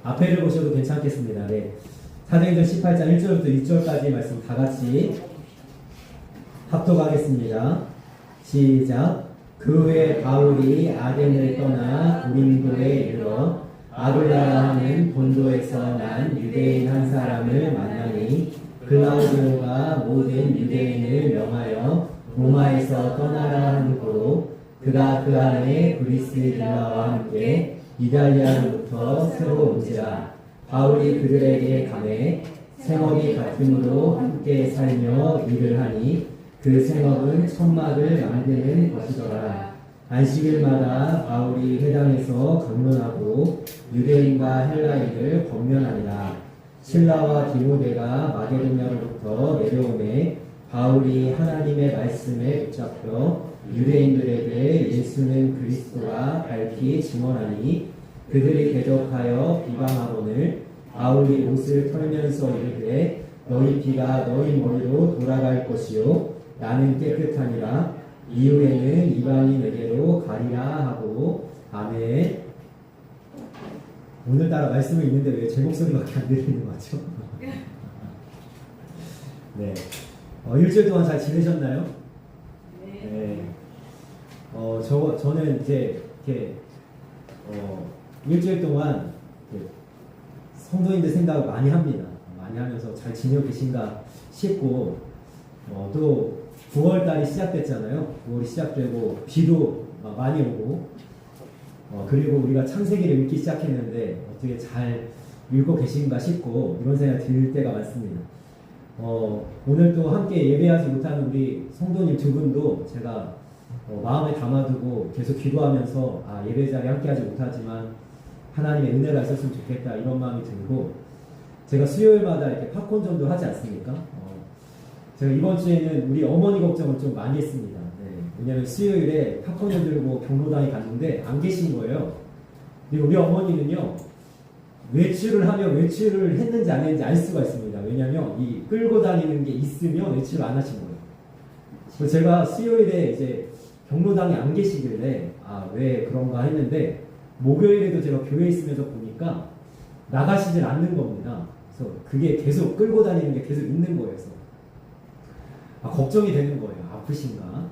앞에를 보셔도 괜찮겠습니다. 네. 사도행전 18장 1절부터 6절까지 말씀 다 같이 합독하겠습니다. 시작. 그 후에 바울이 아덴을 떠나 고린도에 이르러 아굴라라 하는 본도에서 난 유대인 한 사람을 만나니 글라우디오가 모든 유대인을 명하여 로마에서 떠나라 하므로 그가 그 안에 브리스길라와 함께 이달리아로부터 새로 온지라. 바울이 그들에게 가매 생업이 같음으로 함께 살며 일을 하니 그 생업은 천막을 만드는 것이더라. 안식일마다 바울이 회당에서 강론하고 유대인과 헬라인을 권면하니라. 실라와 디모데가 마게도냐로부터 내려오매 바울이 하나님의 말씀에 붙잡혀 유대인들에게 예수는 그리스도라 밝히 증언하니 그들이 대적하여 비방하거늘 바울이 옷을 털면서 이르되 너희 피가 너희 머리로 돌아갈 것이요 나는 깨끗하니라. 이후에는 이방인에게로 가리라 하고. 아멘. 오늘따라 말씀을 읽는데 왜 제 목소리밖에 안 들리는 거죠? 네. 일주일 동안 잘 지내셨나요? 네. 저는 이제 이렇게 일주일 동안 성도님들 생각을 많이 합니다. 많이 하면서 잘 지내고 계신가 싶고, 또 9월달이 시작됐잖아요. 9월이 시작되고 비도 많이 오고, 그리고 우리가 창세기를 읽기 시작했는데 어떻게 잘 읽고 계신가 싶고 이런 생각이 들 때가 많습니다. 오늘 또 함께 예배하지 못하는 우리 성도님 두 분도 제가 마음에 담아두고 계속 기도하면서 예배자리에 함께하지 못하지만 하나님의 은혜가 있었으면 좋겠다 이런 마음이 들고, 제가 수요일마다 이렇게 팝콘전도 하지 않습니까? 제가 이번 주에는 우리 어머니 걱정을 좀 많이 했습니다. 네. 왜냐하면 수요일에 팝콘을 들고 경로당에 갔는데 안 계신 거예요. 그리고 우리 어머니는요, 외출을 하면 외출을 했는지 안 했는지 알 수가 있습니다. 왜냐하면 이 끌고 다니는 게 있으면 외출을 안 하신 거예요. 그래서 제가 수요일에 이제 경로당에 안 계시길래 왜 그런가 했는데, 목요일에도 제가 교회에 있으면서 보니까 나가시질 않는 겁니다. 그래서 그게 계속 끌고 다니는 게 계속 있는 거예요. 그래서 걱정이 되는 거예요. 아프신가?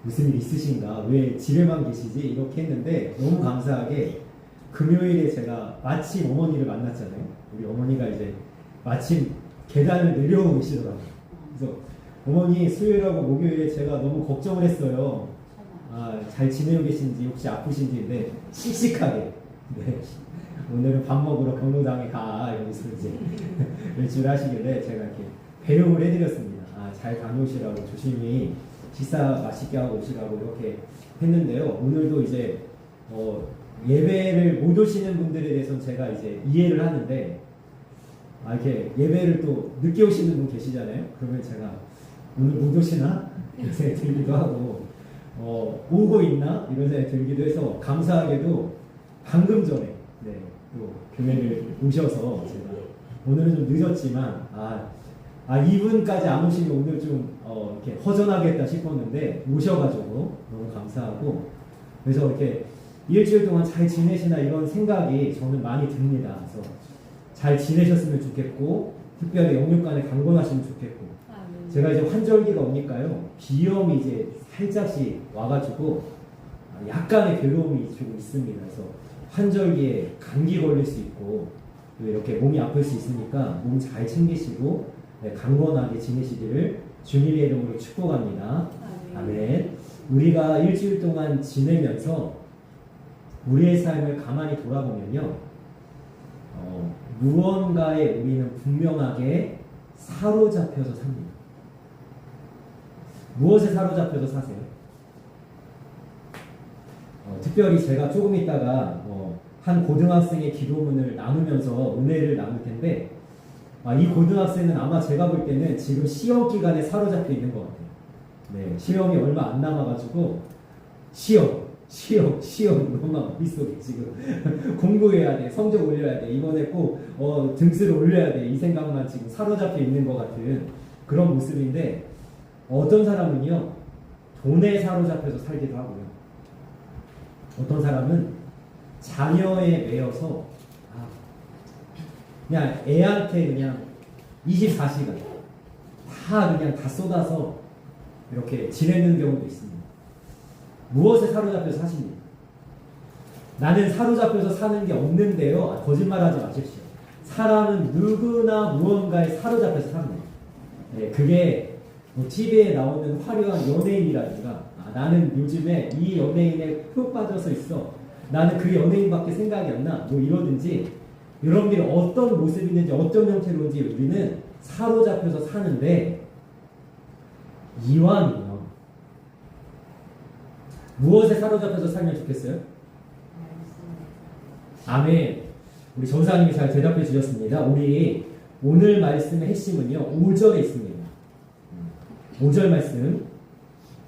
무슨 일 있으신가? 왜 집에만 계시지? 이렇게 했는데 너무 감사하게 금요일에 제가 마침 어머니를 만났잖아요. 우리 어머니가 이제 마침 계단을 내려오고 계시더라고요. 그래서 어머니 수요일하고 목요일에 제가 너무 걱정을 했어요. 잘 지내고 계신지 혹시 아프신지. 네, 씩씩하게. 네. 오늘은 밥 먹으러 경로당에 가. 여기서 이제 외출을 하시길래 제가 이렇게 배려를 해드렸습니다. 잘 다녀오시라고, 조심히 식사 맛있게 하고 오시라고 이렇게 했는데요. 오늘도 이제 예배를 못 오시는 분들에 대해서는 제가 이제 이해를 하는데, 이렇게 예배를 또 늦게 오시는 분 계시잖아요. 그러면 제가 오늘 못 오시나? 이런 생각이 들기도 하고, 오고 있나? 이런 생각이 들기도 해서, 감사하게도 방금 전에 또 교회를 오셔서 제가 오늘은 좀 늦었지만 이분까지 안 오시면 오늘 좀 이렇게 허전하겠다 싶었는데 오셔가지고 너무 감사하고, 그래서 이렇게 일주일 동안 잘 지내시나 이런 생각이 저는 많이 듭니다. 그래서 잘 지내셨으면 좋겠고, 특별히 영육간에 강건하시면 좋겠고, 제가 이제 환절기가 오니까요, 비염이 이제 살짝씩 와가지고 약간의 괴로움이 조금 있습니다. 그래서 환절기에 감기 걸릴 수 있고 이렇게 몸이 아플 수 있으니까 몸 잘 챙기시고 강건하게 지내시기를 주님의 이름으로 축복합니다. 아멘. 우리가 일주일 동안 지내면서 우리의 삶을 가만히 돌아보면요, 무언가에 우리는 분명하게 사로잡혀서 삽니다. 무엇에 사로잡혀서 사세요? 특별히 제가 조금 있다가 한 고등학생의 기도문을 나누면서 은혜를 나눌 텐데, 이 고등학생은 아마 제가 볼 때는 지금 시험 기간에 사로잡혀 있는 것 같아요. 네, 시험이 얼마 안 남아가지고 시험 너무 머릿속에 지금 공부해야 돼, 성적 올려야 돼, 이번에 꼭 등수를 올려야 돼, 이 생각만 지금 사로잡혀 있는 것 같은 그런 모습인데, 어떤 사람은요 돈에 사로잡혀서 살기도 하고요, 어떤 사람은 자녀에 매여서 그냥 애한테 그냥 24시간 다 쏟아서 이렇게 지내는 경우도 있습니다. 무엇에 사로잡혀서 사십니까? 나는 사로잡혀서 사는 게 없는데요. 거짓말하지 마십시오. 사람은 누구나 무언가에 사로잡혀서 삽니다. 네, 그게 뭐 TV에 나오는 화려한 연예인이라든가 나는 요즘에 이 연예인에 푹 빠져서 있어. 나는 그 연예인밖에 생각이 안 나. 뭐 이러든지 여러분들이 어떤 모습이 있는지 어떤 형태로인지 우리는 사로잡혀서 사는데 이왕이면 무엇에 사로잡혀서 살면 좋겠어요? 아멘. 우리 전사님이 잘 대답해 주셨습니다. 우리 오늘 말씀의 핵심은요 5절에 있습니다. 5절 말씀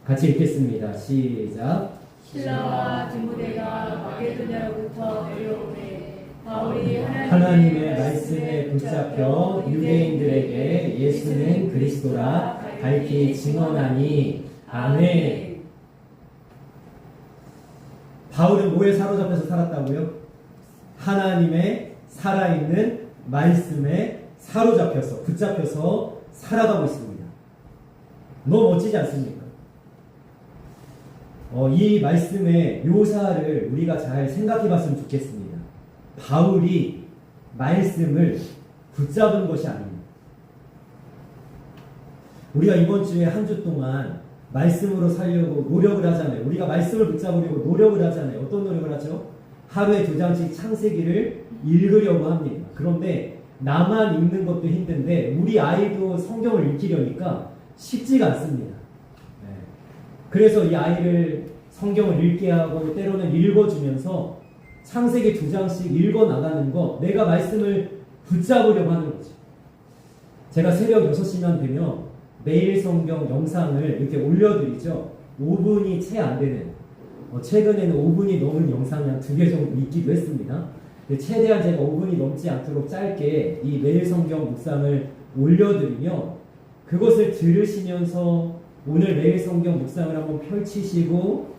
같이 읽겠습니다. 시작. 실라와 디모데가 마게도냐로부터 내려오매 바울이 하나님의 말씀에 붙잡혀 유대인들에게 예수는 그리스도라 밝히 증언하니 아멘. 바울은 뭐에 사로잡혀서 살았다고요? 하나님의 살아있는 말씀에 사로잡혀서 붙잡혀서 살아가고 있습니다. 너무 멋지지 않습니까? 이 말씀의 묘사를 우리가 잘 생각해 봤으면 좋겠습니다. 바울이 말씀을 붙잡은 것이 아닙니다. 우리가 이번 주에 한 주 동안 말씀으로 살려고 노력을 하잖아요. 우리가 말씀을 붙잡으려고 노력을 하잖아요. 어떤 노력을 하죠? 하루에 2장씩 창세기를 읽으려고 합니다. 그런데 나만 읽는 것도 힘든데 우리 아이도 성경을 읽히려니까 쉽지가 않습니다. 네. 그래서 이 아이를 성경을 읽게 하고 때로는 읽어주면서 창세기 2장씩 읽어나가는 거 내가 말씀을 붙잡으려고 하는 거죠. 제가 새벽 6시만 되면 매일 성경 영상을 이렇게 올려드리죠. 5분이 채 안 되는 최근에는 5분이 넘은 영상이 한 2개 정도 있기도 했습니다. 최대한 제가 5분이 넘지 않도록 짧게 이 매일 성경 묵상을 올려드리며 그것을 들으시면서 오늘 매일 성경 묵상을 한번 펼치시고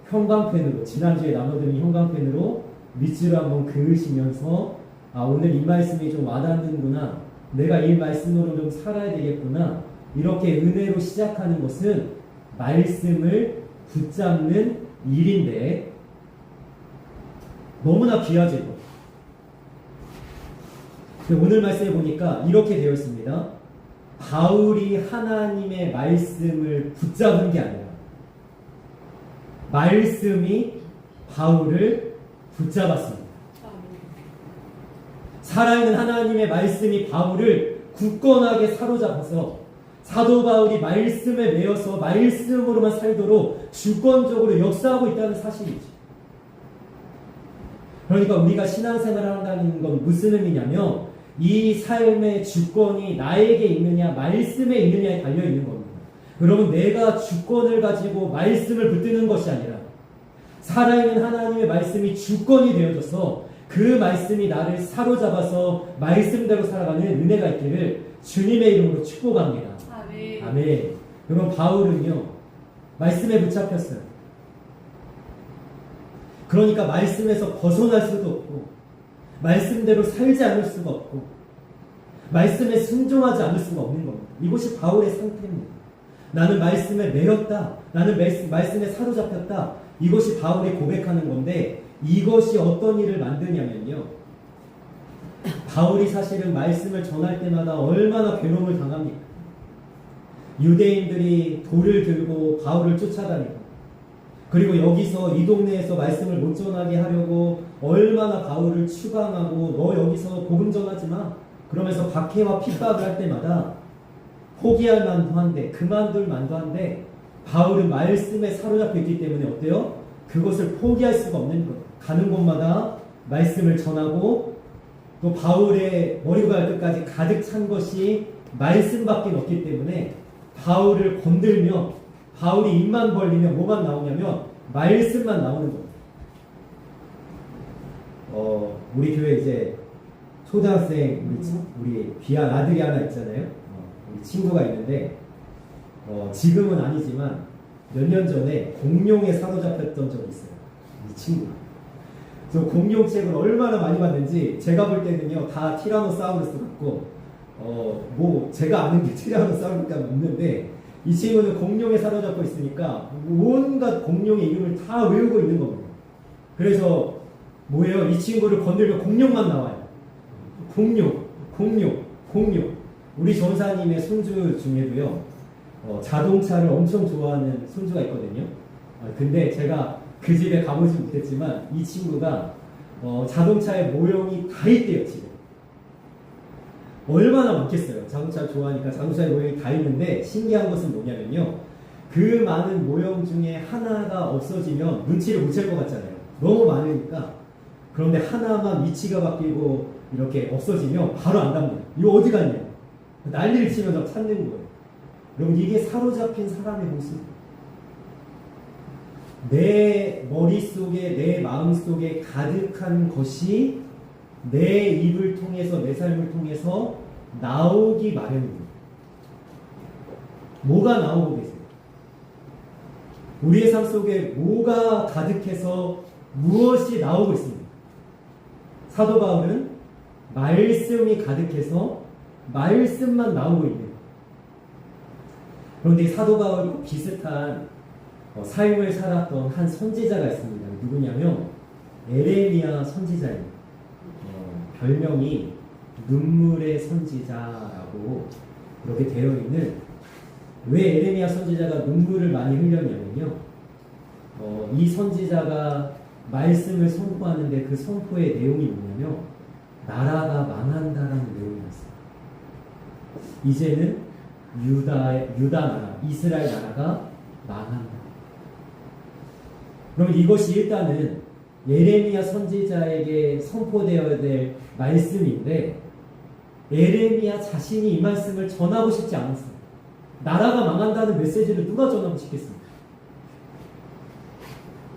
형광펜으로 지난주에 나눠드린 형광펜으로 밑줄을 한번 그으시면서 오늘 이 말씀이 좀 와닿는구나, 내가 이 말씀으로 좀 살아야 되겠구나, 이렇게 은혜로 시작하는 것은 말씀을 붙잡는 일인데 너무나 귀하죠. 오늘 말씀에 보니까 이렇게 되어 있습니다. 바울이 하나님의 말씀을 붙잡은 게 아니라 말씀이 바울을 붙잡았습니다. 살아있는 하나님의 말씀이 바울을 굳건하게 사로잡아서 사도 바울이 말씀에 매여서 말씀으로만 살도록 주권적으로 역사하고 있다는 사실이죠. 그러니까 우리가 신앙생활을 한다는 건 무슨 의미냐면 이 삶의 주권이 나에게 있느냐 말씀에 있느냐에 달려있는 겁니다. 여러분, 내가 주권을 가지고 말씀을 붙드는 것이 아니라 살아있는 하나님의 말씀이 주권이 되어져서 그 말씀이 나를 사로잡아서 말씀대로 살아가는 은혜가 있기를 주님의 이름으로 축복합니다. 아멘. 아멘. 여러분, 바울은요 말씀에 붙잡혔어요. 그러니까 말씀에서 벗어날 수도 없고 말씀대로 살지 않을 수가 없고 말씀에 순종하지 않을 수가 없는 겁니다. 이것이 바울의 상태입니다. 나는 말씀에 매였다, 나는 말씀에 사로잡혔다, 이것이 바울이 고백하는 건데 이것이 어떤 일을 만드냐면요, 바울이 사실은 말씀을 전할 때마다 얼마나 괴로움을 당합니까? 유대인들이 돌을 들고 바울을 쫓아다니고, 그리고 여기서 이 동네에서 말씀을 못 전하게 하려고 얼마나 바울을 추방하고 너 여기서 복음 전하지 마 그러면서 박해와 핍박을 할 때마다 포기할 만도 한데 그만둘 만도 한데 바울은 말씀에 사로잡혀 있기 때문에 어때요? 그것을 포기할 수가 없는 거예요. 가는 곳마다 말씀을 전하고 또 바울의 머리부터 발끝까지 가득 찬 것이 말씀밖에 없기 때문에 바울을 건들며 바울이 입만 벌리면 뭐만 나오냐면 말씀만 나오는 겁니다. 우리 교회 이제 초등학생 우리 귀한 아들이 하나 있잖아요. 우리 친구가 있는데 지금은 아니지만 몇 년 전에 공룡에 사로잡혔던 적이 있어요. 이 친구가. 저 공룡책을 얼마나 많이 봤는지 제가 볼 때는요 다 티라노사우루스 같고 뭐 제가 아는 게 티라노사우루스가 없는데 이 친구는 공룡에 사로잡혀 있으니까 온갖 공룡의 이름을 다 외우고 있는 겁니다. 그래서 뭐예요? 이 친구를 건들면 공룡만 나와요. 공룡. 우리 전사님의 손주 중에도요 자동차를 엄청 좋아하는 손주가 있거든요. 근데 제가 그 집에 가보지 못했지만 이 친구가 자동차의 모형이 다 있대요. 집에 얼마나 많겠어요. 자동차를 좋아하니까 자동차의 모형이 다 있는데 신기한 것은 뭐냐면요 그 많은 모형 중에 하나가 없어지면 눈치를 못 챌 것 같잖아요. 너무 많으니까. 그런데 하나만 위치가 바뀌고 이렇게 없어지면 바로 안답니다. 이거 어디 갔냐? 난리를 치면서 찾는 거예요. 여러분 이게 사로잡힌 사람의 모습. 내 머릿속에 내 마음속에 가득한 것이 내 입을 통해서 내 삶을 통해서 나오기 마련입니다. 뭐가 나오고 계세요? 우리의 삶 속에 뭐가 가득해서 무엇이 나오고 있습니다. 사도 바울은 말씀이 가득해서 말씀만 나오고 있는. 그런데 사도 바울과 비슷한 삶을 살았던 한 선지자가 있습니다. 누구냐면 에레미야 선지자입니다. 별명이 눈물의 선지자라고 그렇게 되어 있는. 왜 에레미야 선지자가 눈물을 많이 흘렸냐면요 이 선지자가 말씀을 선포하는데 그 선포의 내용이 뭐냐면 나라가 망한다라는 내용이었어요. 이제는 유다 나라, 이스라엘 나라가 망한다. 그럼 이것이 일단은 예레미야 선지자에게 선포되어야 될 말씀인데 예레미야 자신이 이 말씀을 전하고 싶지 않았어요. 나라가 망한다는 메시지를 누가 전하고 싶겠습니까?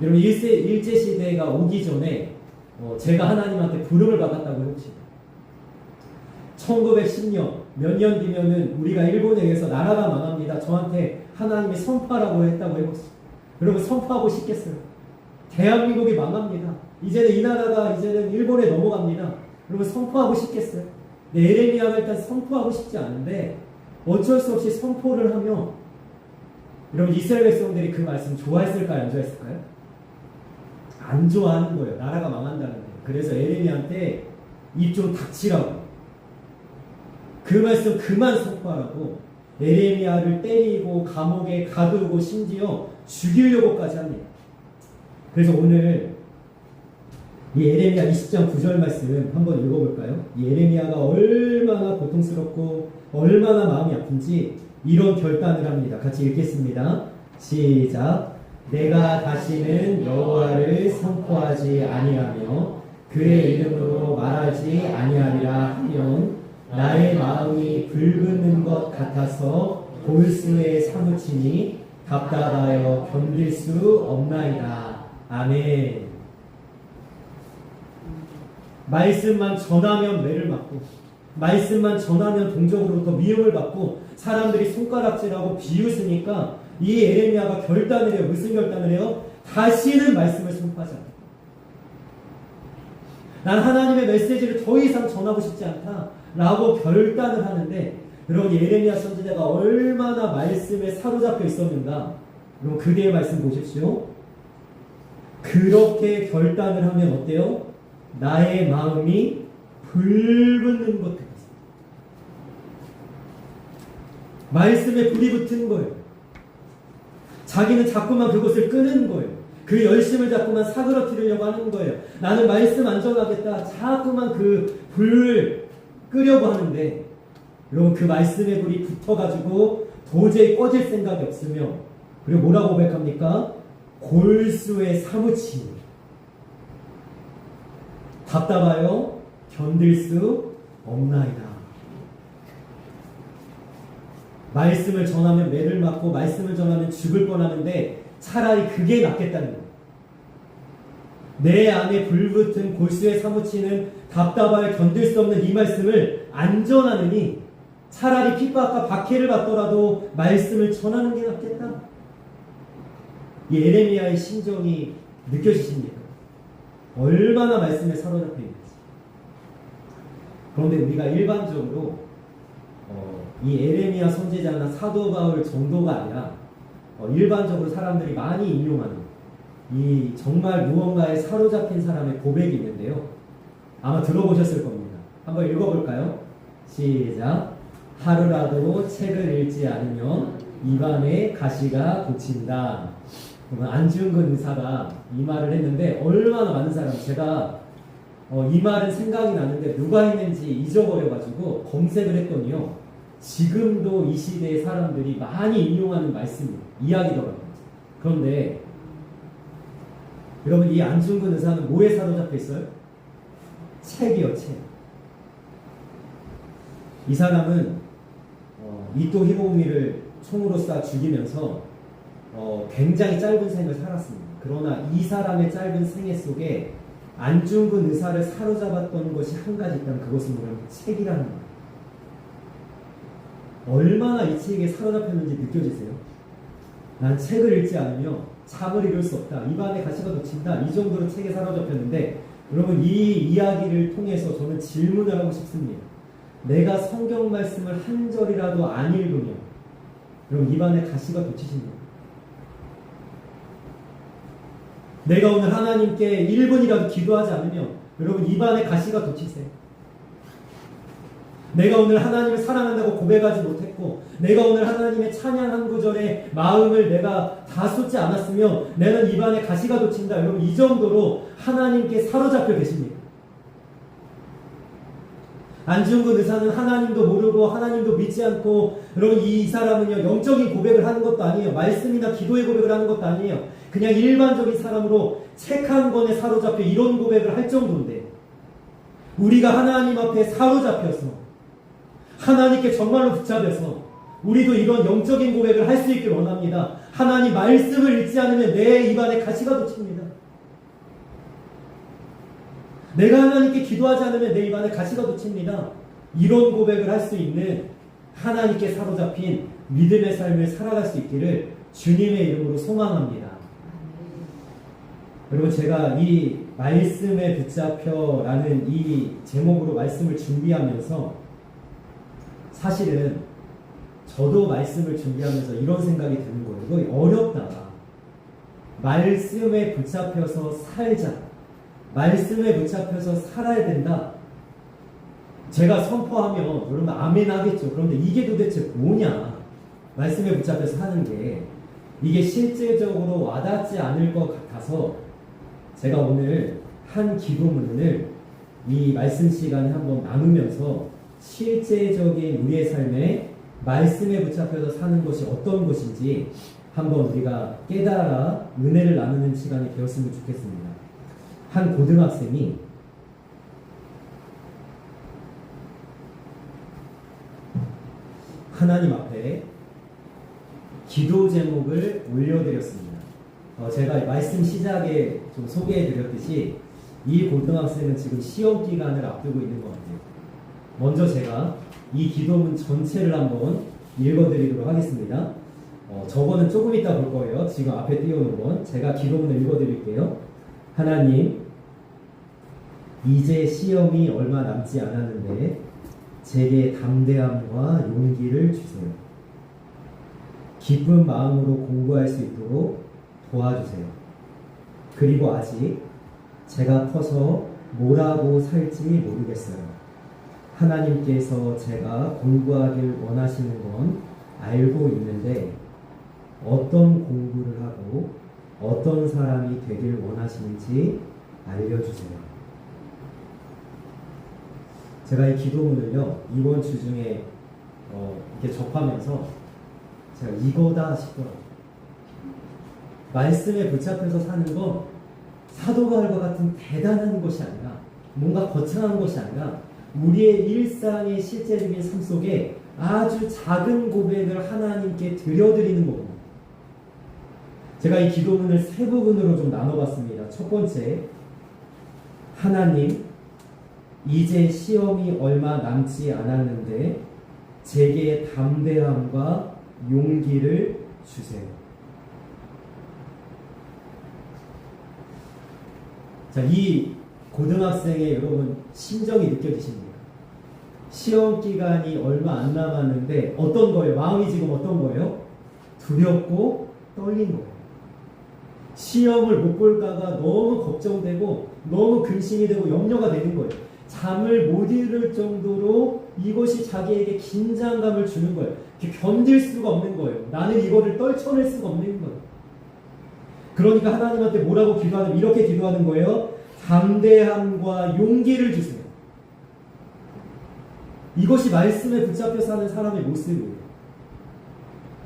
여러분 일제시대가 오기 전에 제가 하나님한테 부름을 받았다고 해봅시다. 1910년 몇 년 뒤면은 우리가 일본에 의해서 나라가 망합니다. 저한테 하나님이 선포하라고 했다고 해봅시다. 여러분 선포하고 싶겠어요? 대한민국이 망합니다. 이제는 이 나라가 이제는 일본에 넘어갑니다. 여러분 선포하고 싶겠어요? 에레미야가 일단 선포하고 싶지 않은데 어쩔 수 없이 선포를 하면 여러분 이스라엘 백성들이 그 말씀 좋아했을까요? 안 좋아했을까요? 안 좋아하는 거예요. 나라가 망한다는데. 그래서 에레미야한테 입 좀 닥치라고. 그 말씀 그만 선포하라고 에레미야를 때리고 감옥에 가두고 심지어 죽이려고까지 합니다. 그래서 오늘 이 에레미야 20장 9절 말씀 한번 읽어볼까요? 이 에레미야가 얼마나 고통스럽고 얼마나 마음이 아픈지 이런 결단을 합니다. 같이 읽겠습니다. 시작. 내가 다시는 여호와를 선포하지 아니하며 그의 이름으로 말하지 아니하리라 하면 나의 마음이 불붙는 것 같아서 골수에 사무치니 답답하여 견딜 수 없나이다. 아멘. 말씀만 전하면 매를 맞고 말씀만 전하면 동족으로부터 미움을 받고 사람들이 손가락질하고 비웃으니까 이 에레미야가 결단을 해요. 무슨 결단을 해요? 다시는 말씀을 선포하지 않다. 난 하나님의 메시지를 더 이상 전하고 싶지 않다 라고 결단을 하는데 여러분 에레미야 선지자가 얼마나 말씀에 사로잡혀 있었는가. 여러분 그대의 말씀 보십시오. 그렇게 결단을 하면 어때요? 나의 마음이 불붙는 것 같습니다. 말씀에 불이 붙은 거예요. 자기는 자꾸만 그것을 끄는 거예요. 그 열심을 자꾸만 사그러뜨리려고 하는 거예요. 나는 말씀 안 전하겠다. 자꾸만 그 불을 끄려고 하는데 여러분 그 말씀의 불이 붙어가지고 도저히 꺼질 생각이 없으며 그리고 뭐라고 고백합니까? 골수에 사무치니 답답하여 견딜 수 없나이다. 말씀을 전하면 매를 맞고 말씀을 전하면 죽을 뻔하는데 차라리 그게 낫겠다는 거예요. 내 안에 불붙은 골수에 사무치는 답답하여 견딜 수 없는 이 말씀을 안 전하느니 차라리 핍박과 박해를 받더라도 말씀을 전하는 게 낫겠다. 이 에레미야의 심정이 느껴지십니까? 얼마나 말씀에 사로잡혀 있는지. 그런데 우리가 일반적으로 이 에레미야 선지자나 사도 바울 정도가 아니라 일반적으로 사람들이 많이 인용하는 이 정말 무언가에 사로잡힌 사람의 고백이 있는데요. 아마 들어보셨을 겁니다. 한번 읽어볼까요? 시작. 하루라도 책을 읽지 않으면 입안에 가시가 돋친다. 그러면 안중근 의사가 이 말을 했는데 얼마나 많은 사람, 제가 이 말은 생각이 나는데 누가 했는지 잊어버려가지고 검색을 했더니요. 지금도 이 시대의 사람들이 많이 인용하는 말씀이에요. 이야기더라고요. 그런데 여러분, 이 안중근 의사는 뭐에 사로잡혀 있어요? 책이요, 책. 이 사람은 이토 히로부미를 총으로 쏴 죽이면서 굉장히 짧은 생을 살았습니다. 그러나 이 사람의 짧은 생애 속에 안중근 의사를 사로잡았던 것이 한 가지 있다면 그것은 뭐냐면 책이라는 거예요. 얼마나 이 책에 사로잡혔는지 느껴지세요? 난 책을 읽지 않으면 잠을 이룰 수 없다. 입안에 가시가 돋친다. 이 정도로 책에 사로잡혔는데, 여러분, 이 이야기를 통해서 저는 질문을 하고 싶습니다. 내가 성경 말씀을 한 절이라도 안 읽으면 여러분 입안에 가시가 돋치십니다. 내가 오늘 하나님께 1분이라도 기도하지 않으면 여러분 입안에 가시가 돋치세요. 내가 오늘 하나님을 사랑한다고 고백하지 못했고, 내가 오늘 하나님의 찬양 한 구절에 마음을 내가 다 쏟지 않았으면 나는 입안에 가시가 돋친다. 여러분, 이 정도로 하나님께 사로잡혀 계십니다. 안중근 의사는 하나님도 모르고 하나님도 믿지 않고, 여러분 이 사람은요 영적인 고백을 하는 것도 아니에요. 말씀이나 기도의 고백을 하는 것도 아니에요. 그냥 일반적인 사람으로 책 한 권에 사로잡혀 이런 고백을 할 정도인데, 우리가 하나님 앞에 사로잡혀서 하나님께 정말로 붙잡혀서 우리도 이런 영적인 고백을 할 수 있길 원합니다. 하나님 말씀을 읽지 않으면 내 입안에 가시가 돋칩니다. 내가 하나님께 기도하지 않으면 내 입안에 가시가 돋칩니다. 이런 고백을 할 수 있는 하나님께 사로잡힌 믿음의 삶을 살아갈 수 있기를 주님의 이름으로 소망합니다. 여러분, 제가 이 말씀에 붙잡혀라는 이 제목으로 말씀을 준비하면서 사실은 저도 말씀을 준비하면서 이런 생각이 드는 거예요. 이거 어렵다. 말씀에 붙잡혀서 살자. 말씀에 붙잡혀서 살아야 된다. 제가 선포하면 여러분 아멘 하겠죠. 그런데 이게 도대체 뭐냐? 말씀에 붙잡혀서 사는 게 이게 실제적으로 와닿지 않을 것 같아서 제가 오늘 한 기도문을 이 말씀 시간에 한번 나누면서 실제적인 우리의 삶에 말씀에 붙잡혀서 사는 것이 어떤 것인지 한번 우리가 깨달아 은혜를 나누는 시간이 되었으면 좋겠습니다. 한 고등학생이 하나님 앞에 기도 제목을 올려드렸습니다. 제가 말씀 시작에 좀 소개해드렸듯이 이 고등학생은 지금 시험 기간을 앞두고 있는 것 같아요. 먼저 제가 이 기도문 전체를 한번 읽어드리도록 하겠습니다. 저거는 조금 이따 볼 거예요. 지금 앞에 띄워놓은 건 제가 기도문을 읽어드릴게요. 하나님, 이제 시험이 얼마 남지 않았는데 제게 담대함과 용기를 주세요. 기쁜 마음으로 공부할 수 있도록 도와주세요. 그리고 아직 제가 커서 뭐라고 살지 모르겠어요. 하나님께서 제가 공부하길 원하시는 건 알고 있는데 어떤 공부를 하고 어떤 사람이 되길 원하시는지 알려주세요. 제가 이 기도문을요 이번 주 중에 이렇게 접하면서 제가 이거다 싶더라고요. 말씀에 붙잡혀서 사는 건 사도 바울과 같은 대단한 것이 아니라, 뭔가 거창한 것이 아니라 우리의 일상의 실제적인 삶 속에 아주 작은 고백을 하나님께 드려드리는 겁니다. 제가 이 기도문을 세 부분으로 좀 나눠봤습니다. 첫 번째, 하나님, 이제 시험이 얼마 남지 않았는데 제게 담대함과 용기를 주세요. 자, 이 고등학생의 여러분 심정이 느껴지십니까? 시험 기간이 얼마 안 남았는데 어떤 거예요? 마음이 지금 어떤 거예요? 두렵고 떨린 거예요. 시험을 못 볼까가 너무 걱정되고 너무 근심이 되고 염려가 되는 거예요. 잠을 못 이룰 정도로 이것이 자기에게 긴장감을 주는 거예요. 견딜 수가 없는 거예요. 나는 이거를 떨쳐낼 수가 없는 거예요. 그러니까 하나님한테 뭐라고 기도하는, 이렇게 기도하는 거예요. 담대함과 용기를 주세요. 이것이 말씀에 붙잡혀 사는 사람의 모습이에요.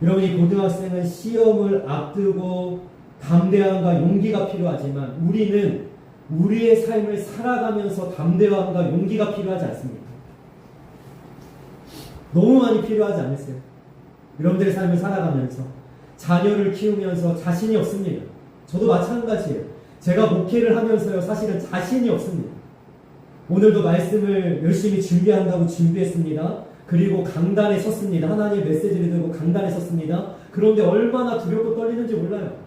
여러분, 이 고등학생은 시험을 앞두고 담대함과 용기가 필요하지만 우리는 우리의 삶을 살아가면서 담대함과 용기가 필요하지 않습니까? 너무 많이 필요하지 않으세요? 여러분들의 삶을 살아가면서 자녀를 키우면서 자신이 없습니다. 저도 마찬가지예요. 제가 목회를 하면서요, 사실은 자신이 없습니다. 오늘도 말씀을 열심히 준비한다고 준비했습니다. 그리고 강단에 섰습니다. 하나님의 메시지를 들고 강단에 섰습니다. 그런데 얼마나 두렵고 떨리는지 몰라요.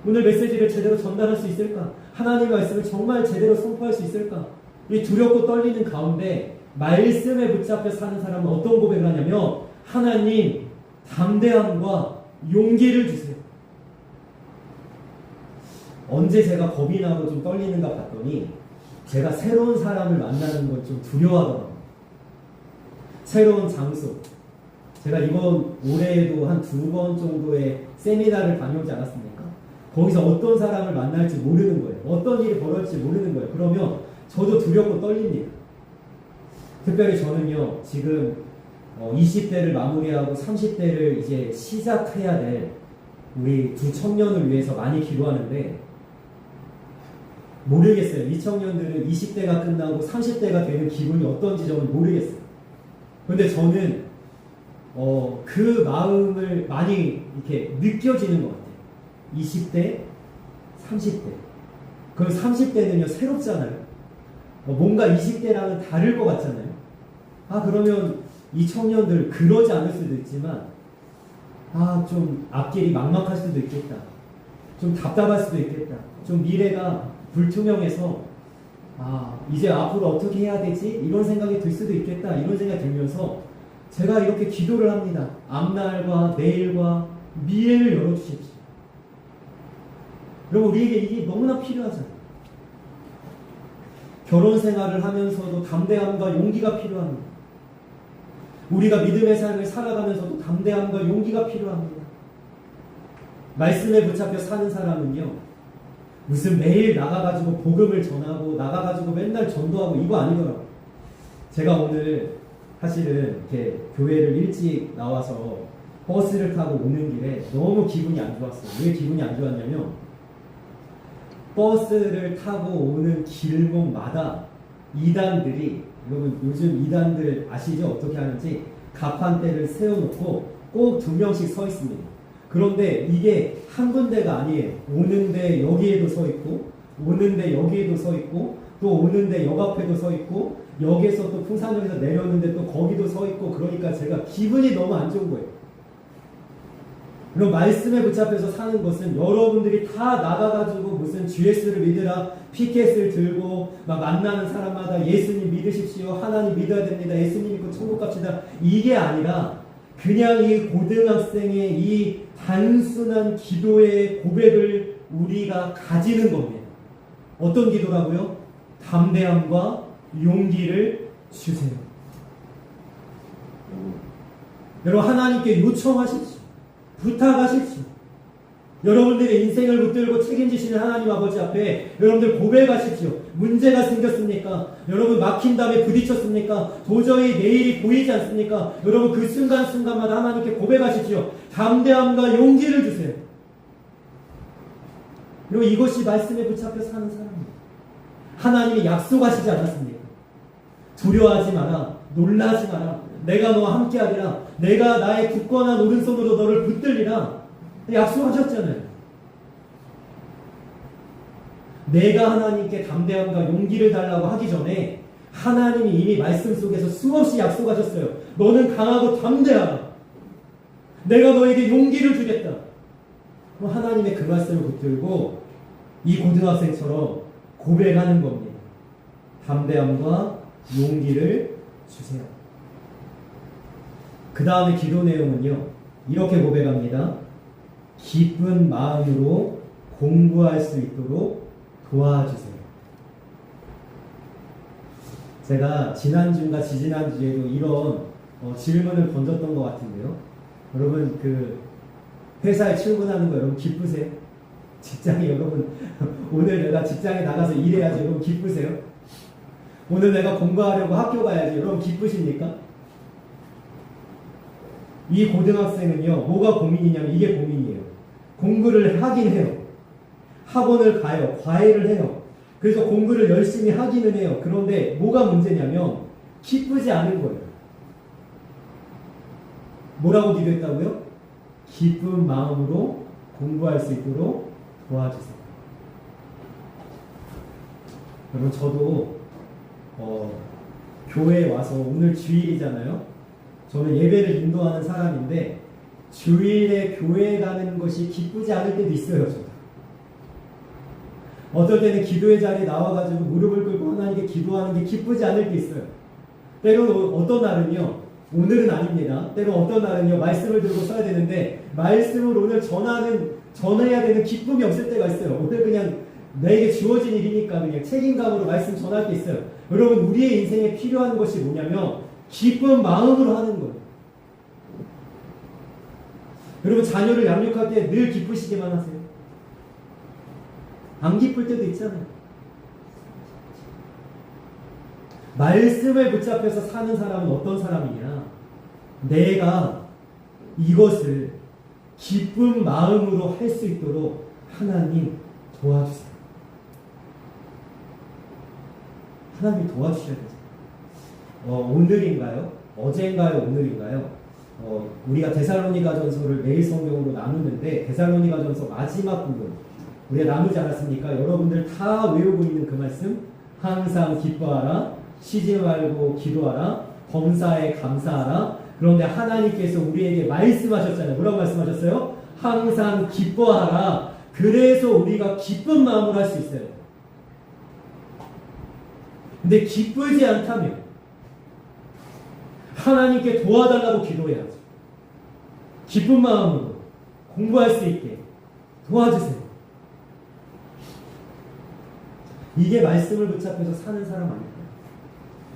오늘 메시지를 제대로 전달할 수 있을까? 하나님의 말씀을 정말 제대로 선포할 수 있을까? 이 두렵고 떨리는 가운데 말씀에 붙잡혀 사는 사람은 어떤 고백을 하냐면, 하나님, 담대함과 용기를 주세요. 언제 제가 겁이 나고 좀 떨리는가 봤더니 제가 새로운 사람을 만나는 걸 좀 두려워하더라고요. 새로운 장소. 제가 이번 올해에도 한 2번 정도의 세미나를 다녀오지 않았습니까? 거기서 어떤 사람을 만날지 모르는 거예요. 어떤 일이 벌어질지 모르는 거예요. 그러면 저도 두렵고 떨립니다. 특별히 저는요, 지금 20대를 마무리하고 30대를 이제 시작해야 될 우리 두 청년을 위해서 많이 기도하는데, 모르겠어요. 이 청년들은 20대가 끝나고 30대가 되는 기분이 어떤지 저는 모르겠어요. 근데 저는 그 마음을 많이 이렇게 느껴지는 것 같아요. 20대, 30대. 그럼 30대는요, 새롭잖아요. 뭔가 20대랑은 다를 것 같잖아요. 그러면 이 청년들 그러지 않을 수도 있지만, 좀 앞길이 막막할 수도 있겠다. 좀 답답할 수도 있겠다. 좀 미래가 불투명해서, 이제 앞으로 어떻게 해야 되지? 이런 생각이 들 수도 있겠다. 이런 생각이 들면서 제가 이렇게 기도를 합니다. 앞날과 내일과 미래를 열어주십시오. 여러분, 우리에게 이게 너무나 필요하잖아요. 결혼 생활을 하면서도 담대함과 용기가 필요합니다. 우리가 믿음의 삶을 살아가면서도 담대함과 용기가 필요합니다. 말씀에 붙잡혀 사는 사람은요, 무슨 매일 나가가지고 복음을 전하고 나가가지고 맨날 전도하고 이거 아니더라고요. 제가 오늘 사실은 이렇게 교회를 일찍 나와서 버스를 타고 오는 길에 너무 기분이 안 좋았어요. 왜 기분이 안 좋았냐면, 버스를 타고 오는 길목마다 이단들이, 여러분 요즘 이단들 아시죠? 어떻게 하는지 가판대를 세워놓고 꼭 2명씩 서 있습니다. 그런데 이게 한 군데가 아니에요. 오는데 여기에도 서 있고, 오는데 여기에도 서 있고, 또 오는데 역 앞에도 서 있고, 역에서 또 풍산역에서 내렸는데 또 거기도 서 있고, 그러니까 제가 기분이 너무 안 좋은 거예요. 그럼 말씀에 붙잡혀서 사는 것은 여러분들이 다 나가가지고 무슨 GS를 믿으라 피켓을 들고 막 만나는 사람마다 예수님 믿으십시오, 하나님 믿어야 됩니다, 예수님 믿고 천국 갑시다, 이게 아니라 그냥 이 고등학생의 이 단순한 기도의 고백을 우리가 가지는 겁니다. 어떤 기도라고요? 담대함과 용기를 주세요. 여러분, 하나님께 요청하십시오. 부탁하십시오. 여러분들의 인생을 붙들고 책임지시는 하나님 아버지 앞에 여러분들 고백하십시오. 문제가 생겼습니까? 여러분 막힌 다음에 부딪혔습니까? 도저히 내일이 보이지 않습니까? 여러분 그 순간순간마다 하나님께 고백하십시오. 담대함과 용기를 주세요. 그리고 이것이 말씀에 붙잡혀 사는 사람입니다. 하나님이 약속하시지 않았습니까? 두려워하지 마라, 놀라지 마라, 내가 너와 함께하리라, 내가 나의 굳건한 오른손으로 너를 붙들리라, 약속하셨잖아요. 내가 하나님께 담대함과 용기를 달라고 하기 전에 하나님이 이미 말씀 속에서 수없이 약속하셨어요. 너는 강하고 담대하라, 내가 너에게 용기를 주겠다. 그럼 하나님의 그 말씀을 붙들고 이 고등학생처럼 고백하는 겁니다. 담대함과 용기를 주세요. 그 다음에 기도 내용은요, 이렇게 고백합니다. 기쁜 마음으로 공부할 수 있도록 도와주세요. 제가 지난주인가 지지난주에도 이런 질문을 던졌던 것 같은데요. 여러분, 그 회사에 출근하는 거 여러분 기쁘세요? 직장에 여러분 오늘 내가 직장에 나가서 일해야지 여러분 기쁘세요? 오늘 내가 공부하려고 학교 가야지 여러분 기쁘십니까? 이 고등학생은요, 뭐가 고민이냐면 이게 고민이에요. 공부를 하긴 해요. 학원을 가요. 과외를 해요. 그래서 공부를 열심히 하기는 해요. 그런데 뭐가 문제냐면 기쁘지 않은 거예요. 뭐라고 기도했다고요? 기쁜 마음으로 공부할 수 있도록 도와주세요. 여러분, 저도 교회에 와서 오늘 주일이잖아요. 저는 예배를 인도하는 사람인데 주일에 교회에 가는 것이 기쁘지 않을 때도 있어요. 저도. 어떨 때는 기도의 자리에 나와가지고 무릎을 꿇고 하나님께 기도하는 게 기쁘지 않을 때 있어요. 때로는 어떤 날은요, 오늘은 아닙니다. 때로 어떤 날은요, 말씀을 들고 써야 되는데 말씀을 오늘 전해야 되는 기쁨이 없을 때가 있어요. 오늘 그냥 내게 주어진 일이니까 그냥 책임감으로 말씀 전할 때 있어요. 여러분, 우리의 인생에 필요한 것이 뭐냐면 기쁜 마음으로 하는 거예요. 여러분, 자녀를 양육할 때 늘 기쁘시기만 하세요? 안 기쁠 때도 있잖아요. 말씀을 붙잡혀서 사는 사람은 어떤 사람이냐? 내가 이것을 기쁜 마음으로 할 수 있도록 하나님 도와주세요. 하나님 도와주셔야 되죠. 오늘인가요? 어제인가요? 오늘인가요? 우리가 데살로니가전서를 매일 성경으로 나누는데 데살로니가전서 마지막 부분 우리가 나누지 않았습니까? 여러분들 다 외우고 있는 그 말씀, 항상 기뻐하라, 쉬지 말고 기도하라, 범사에 감사하라. 그런데 하나님께서 우리에게 말씀하셨잖아요. 뭐라고 말씀하셨어요? 항상 기뻐하라. 그래서 우리가 기쁜 마음으로 할 수 있어요. 근데 기쁘지 않다면 하나님께 도와달라고 기도해야죠. 기쁜 마음으로 공부할 수 있게 도와주세요. 이게 말씀을 붙잡혀서 사는 사람 아닐까요?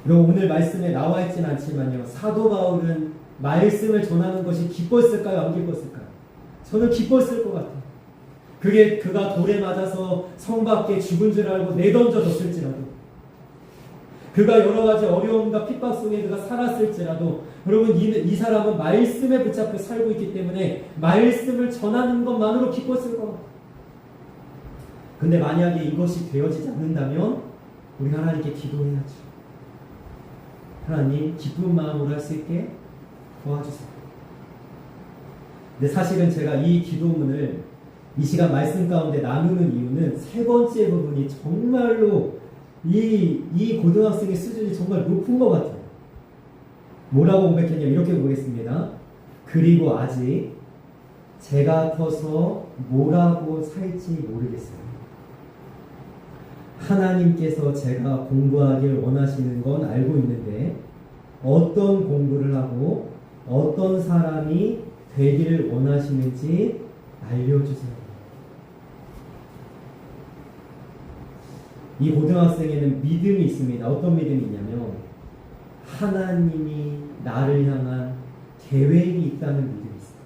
여러분, 오늘 말씀에 나와 있지는 않지만요, 사도 바울은 말씀을 전하는 것이 기뻤을까요? 안 기뻤을까요? 저는 기뻤을 것 같아요. 그게 그가 돌에 맞아서 성 밖에 죽은 줄 알고 내던져졌을지라도, 그가 여러 가지 어려움과 핍박 속에 그가 살았을지라도, 여러분, 이 사람은 말씀에 붙잡혀 살고 있기 때문에 말씀을 전하는 것만으로 기뻤을 것 같아요. 근데 만약에 이것이 되어지지 않는다면 우리 하나님께 기도해야죠. 하나님, 기쁜 마음으로 할 수 있게 도와주세요. 근데 사실은 제가 이 기도문을 이 시간 말씀 가운데 나누는 이유는 세 번째 부분이 정말로 이 고등학생의 수준이 정말 높은 것 같아요. 뭐라고 고백했냐? 이렇게 고백했습니다. 그리고 아직 제가 커서 뭐라고 살지 모르겠어요. 하나님께서 제가 공부하길 원하시는 건 알고 있는데 어떤 공부를 하고 어떤 사람이 되기를 원하시는지 알려주세요. 이 고등학생에는 믿음이 있습니다. 어떤 믿음이 있냐면 하나님이 나를 향한 계획이 있다는 믿음이 있어요.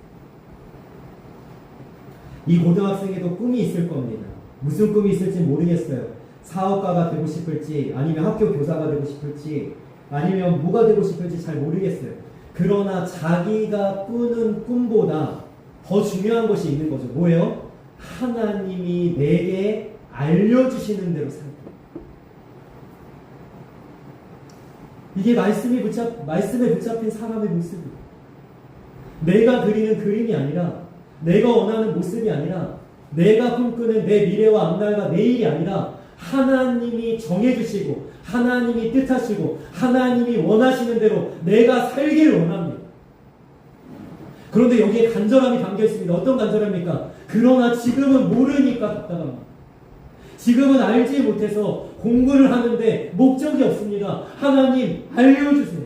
이 고등학생에도 꿈이 있을 겁니다. 무슨 꿈이 있을지 모르겠어요. 사업가가 되고 싶을지, 아니면 학교 교사가 되고 싶을지, 아니면 뭐가 되고 싶을지 잘 모르겠어요. 그러나 자기가 꾸는 꿈보다 더 중요한 것이 있는 거죠. 뭐예요? 하나님이 내게 알려주시는 대로 살기. 이게 말씀에 붙잡힌 사람의 모습이에요. 내가 그리는 그림이 아니라, 내가 원하는 모습이 아니라, 내가 꿈꾸는 내 미래와 앞날과 내일이 아니라 하나님이 정해주시고 하나님이 뜻하시고 하나님이 원하시는 대로 내가 살길 원합니다. 그런데 여기에 간절함이 담겨 있습니다. 어떤 간절함입니까? 그러나 지금은 모르니까 답답합니다. 지금은 알지 못해서 공부를 하는데 목적이 없습니다. 하나님 알려주세요.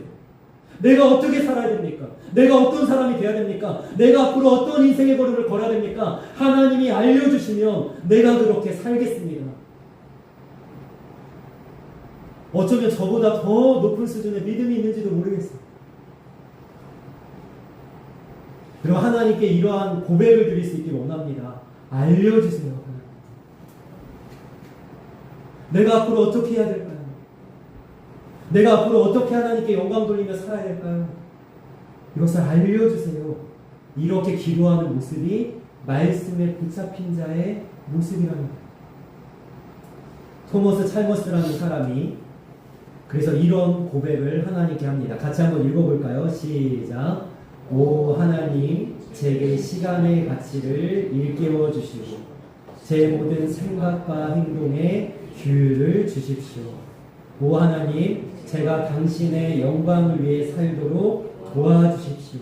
내가 어떻게 살아야 됩니까? 내가 어떤 사람이 되어야 됩니까? 내가 앞으로 어떤 인생의 걸음을 걸어야 됩니까? 하나님이 알려주시면 내가 그렇게 살겠습니다. 어쩌면 저보다 더 높은 수준의 믿음이 있는지도 모르겠어요. 그럼 하나님께 이러한 고백을 드릴 수 있길 원합니다. 알려주세요. 내가 앞으로 어떻게 해야 될까요? 내가 앞으로 어떻게 하나님께 영광 돌리며 살아야 될까요? 이것을 알려주세요. 이렇게 기도하는 모습이 말씀에 붙잡힌 자의 모습이랍니다. 토머스 찰머스라는 사람이 그래서 이런 고백을 하나님께 합니다. 같이 한번 읽어볼까요? 시작. 오 하나님, 제게 시간의 가치를 일깨워 주시고 제 모든 생각과 행동에 규율을 주십시오. 오 하나님, 제가 당신의 영광을 위해 살도록 도와주십시오.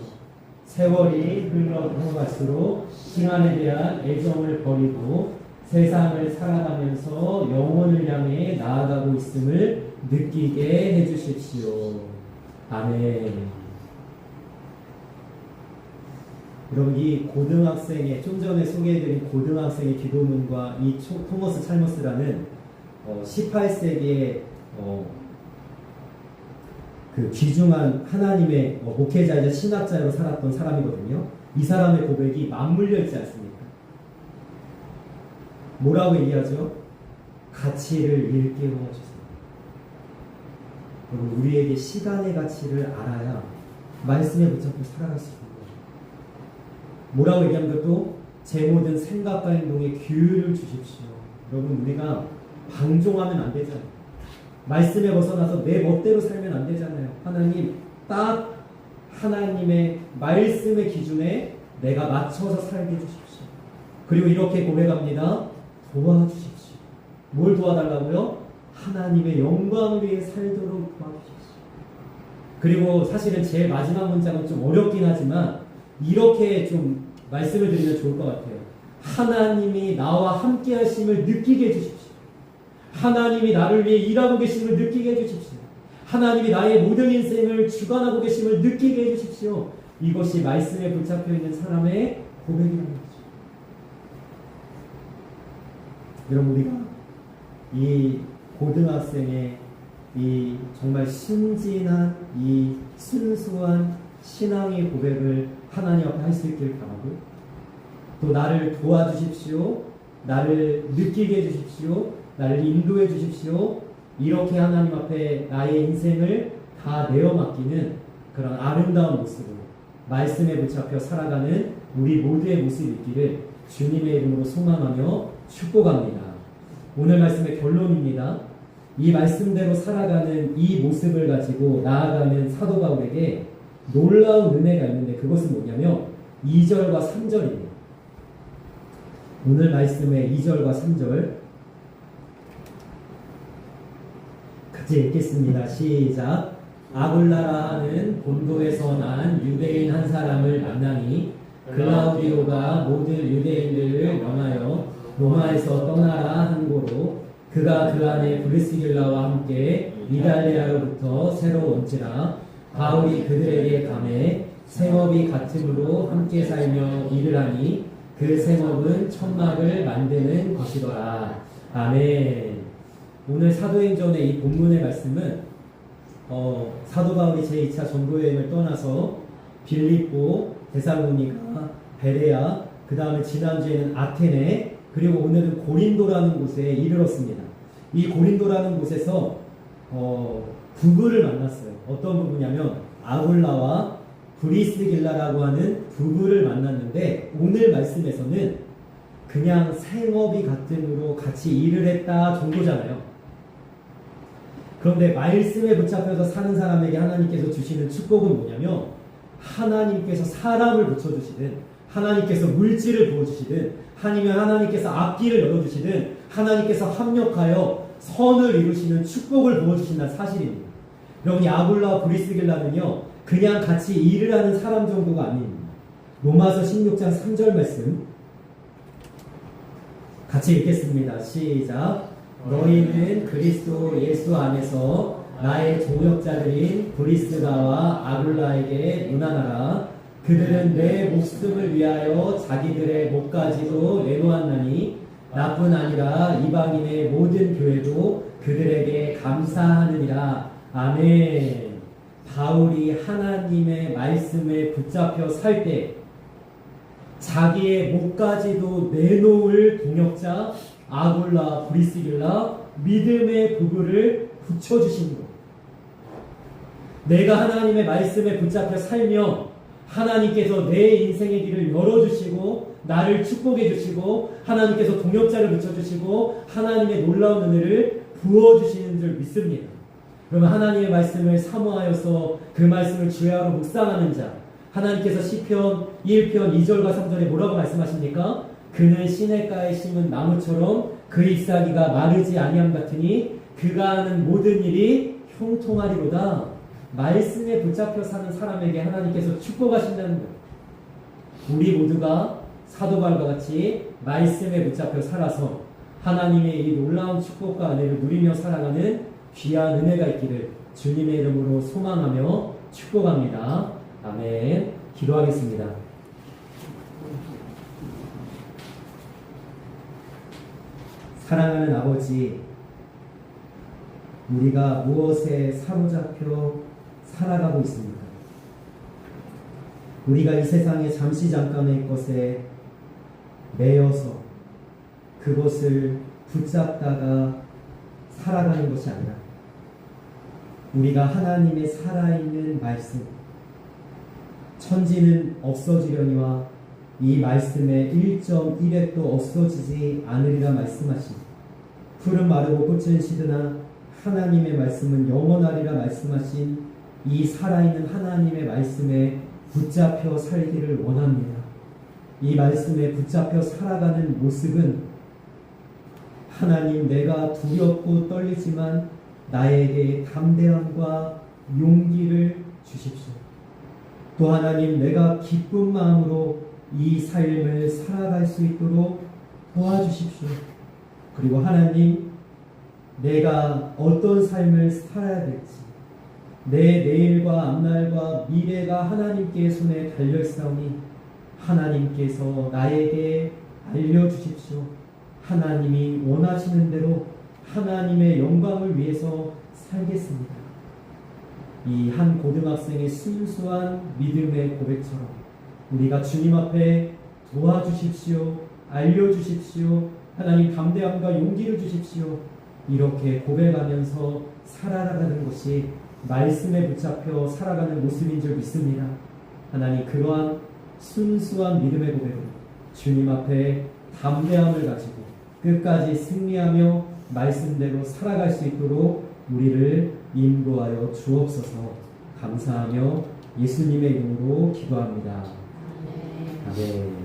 세월이 흘러갈수록 시간에 대한 애정을 버리고 세상을 살아가면서 영혼을 향해 나아가고 있음을 느끼게 해주십시오. 아멘. 여러분, 이 고등학생의 좀 전에 소개해드린 고등학생의 기도문과 이 토머스 찰머스라는 18세기의 그 귀중한 하나님의 목회자이자 신학자로 살았던 사람이거든요. 이 사람의 고백이 맞물려 있지 않습니까? 뭐라고 얘기하죠? 가치를 일깨워 주세요. 여러분, 우리에게 시간의 가치를 알아야 말씀에 붙잡고 살아갈 수 있는 거예요. 뭐라고 얘기합니까? 또 제 모든 생각과 행동에 규율을 주십시오. 여러분, 우리가 방종하면 안 되잖아요. 말씀에 벗어나서 내 멋대로 살면 안 되잖아요. 하나님, 딱 하나님의 말씀의 기준에 내가 맞춰서 살게 해주십시오. 그리고 이렇게 고백합니다. 도와주십시오. 뭘 도와달라고요? 하나님의 영광을 위해 살도록 도와주십시오. 그리고 사실은 제일 마지막 문장은 좀 어렵긴 하지만 이렇게 좀 말씀을 드리면 좋을 것 같아요. 하나님이 나와 함께 하심을 느끼게 해주십시오. 하나님이 나를 위해 일하고 계심을 느끼게 해주십시오. 하나님이 나의 모든 인생을 주관하고 계심을 느끼게 해주십시오. 이것이 말씀에 붙잡혀 있는 사람의 고백이라는 거죠. 여러분, 우리가 이 고등학생의 이 정말 순진한 이 순수한 신앙의 고백을 하나님 앞에 할 수 있길 바라고, 또 나를 도와주십시오. 나를 느끼게 해주십시오. 나를 인도해 주십시오. 이렇게 하나님 앞에 나의 인생을 다 내어 맡기는 그런 아름다운 모습으로 말씀에 붙잡혀 살아가는 우리 모두의 모습이 있기를 주님의 이름으로 소망하며 축복합니다. 오늘 말씀의 결론입니다. 이 말씀대로 살아가는 이 모습을 가지고 나아가는 사도 바울에게 놀라운 은혜가 있는데 그것은 뭐냐면 2절과 3절입니다. 오늘 말씀의 2절과 3절 같이 읽겠습니다. 시작. 아굴라라 하는 본도에서 난 유대인 한 사람을 만나니 글라우디오가 모든 유대인들을 명하여 로마에서 떠나라 한 고로 그가 그 안에 브리스길라와 함께 이달리아로부터 새로 온지라. 바울이 그들에게 감해 생업이 같음으로 함께 살며 일을 하니 그 생업은 천막을 만드는 것이더라. 아멘. 오늘 사도행전의 이 본문의 말씀은 사도 바울이 제2차 전도여행을 떠나서 빌립보, 데살로니가, 베레아, 그 다음에 지난주에는 아테네, 그리고 오늘은 고린도라는 곳에 이르렀습니다. 이 고린도라는 곳에서 부부를 만났어요. 어떤 부부냐면 아굴라와 브리스길라라고 하는 부부를 만났는데 오늘 말씀에서는 그냥 생업이 같음으로 같이 일을 했다 정도잖아요. 그런데 말씀에 붙잡혀서 사는 사람에게 하나님께서 주시는 축복은 뭐냐면 하나님께서 사람을 붙여주시든 하나님께서 물질을 부어주시든 아니면 하나님께서 앞길을 열어주시든 하나님께서 합력하여 선을 이루시는 축복을 부어주신다는 사실입니다. 여러분, 아굴라와 브리스길라는요 그냥 같이 일을 하는 사람 정도가 아닙니다. 로마서 16장 3절 말씀 같이 읽겠습니다. 시작. 너희는 그리스도 예수 안에서 나의 동역자들인 브리스가와 아굴라에게 문안하라. 그들은 내 목숨을 위하여 자기들의 목까지도 내놓았나니 나뿐 아니라 이방인의 모든 교회도 그들에게 감사하느니라. 아멘. 바울이 하나님의 말씀에 붙잡혀 살 때 자기의 목까지도 내놓을 동역자 아굴라, 브리스길라 믿음의 부부를 붙여주신 것. 내가 하나님의 말씀에 붙잡혀 살며 하나님께서 내 인생의 길을 열어주시고 나를 축복해 주시고 하나님께서 동역자를 붙여주시고 하나님의 놀라운 은혜를 부어주시는 줄 믿습니다. 그러면 하나님의 말씀을 사모하여서 그 말씀을 주야로 묵상하는 자, 하나님께서 시편 1편 2절과 3절에 뭐라고 말씀하십니까? 그는 시냇가에 심은 나무처럼 그 잎사귀가 마르지 아니함 같으니 그가 하는 모든 일이 형통하리로다. 말씀에 붙잡혀 사는 사람에게 하나님께서 축복하신다는 거예요. 우리 모두가 사도 바울과 같이 말씀에 붙잡혀 살아서 하나님의 이 놀라운 축복과 은혜를 누리며 살아가는 귀한 은혜가 있기를 주님의 이름으로 소망하며 축복합니다. 아멘. 기도하겠습니다. 사랑하는 아버지, 우리가 무엇에 사로잡혀 살아가고 있습니까? 우리가 이 세상에 잠시 잠깐의 것에 매여서 그것을 붙잡다가 살아가는 것이 아니라 우리가 하나님의 살아있는 말씀, 천지는 없어지려니와 이 말씀에 1.1획도 없어지지 않으리라 말씀하신 푸른 마르고 꽃은 시드나 하나님의 말씀은 영원하리라 말씀하신 이 살아있는 하나님의 말씀에 붙잡혀 살기를 원합니다. 이 말씀에 붙잡혀 살아가는 모습은 하나님, 내가 두렵고 떨리지만 나에게 담대함과 용기를 주십시오. 또 하나님, 내가 기쁜 마음으로 이 삶을 살아갈 수 있도록 도와주십시오. 그리고 하나님, 내가 어떤 삶을 살아야 될지, 내 내일과 앞날과 미래가 하나님께 손에 달려있사오니 하나님께서 나에게 알려주십시오. 하나님이 원하시는 대로 하나님의 영광을 위해서 살겠습니다. 이 한 고등학생의 순수한 믿음의 고백처럼 우리가 주님 앞에 도와주십시오, 알려주십시오, 하나님 담대함과 용기를 주십시오, 이렇게 고백하면서 살아가는 것이 말씀에 붙잡혀 살아가는 모습인 줄 믿습니다. 하나님, 그러한 순수한 믿음의 고백으로 주님 앞에 담대함을 가지고 끝까지 승리하며 말씀대로 살아갈 수 있도록 우리를 인도하여 주옵소서. 감사하며 예수님의 이름으로 기도합니다. 아멘.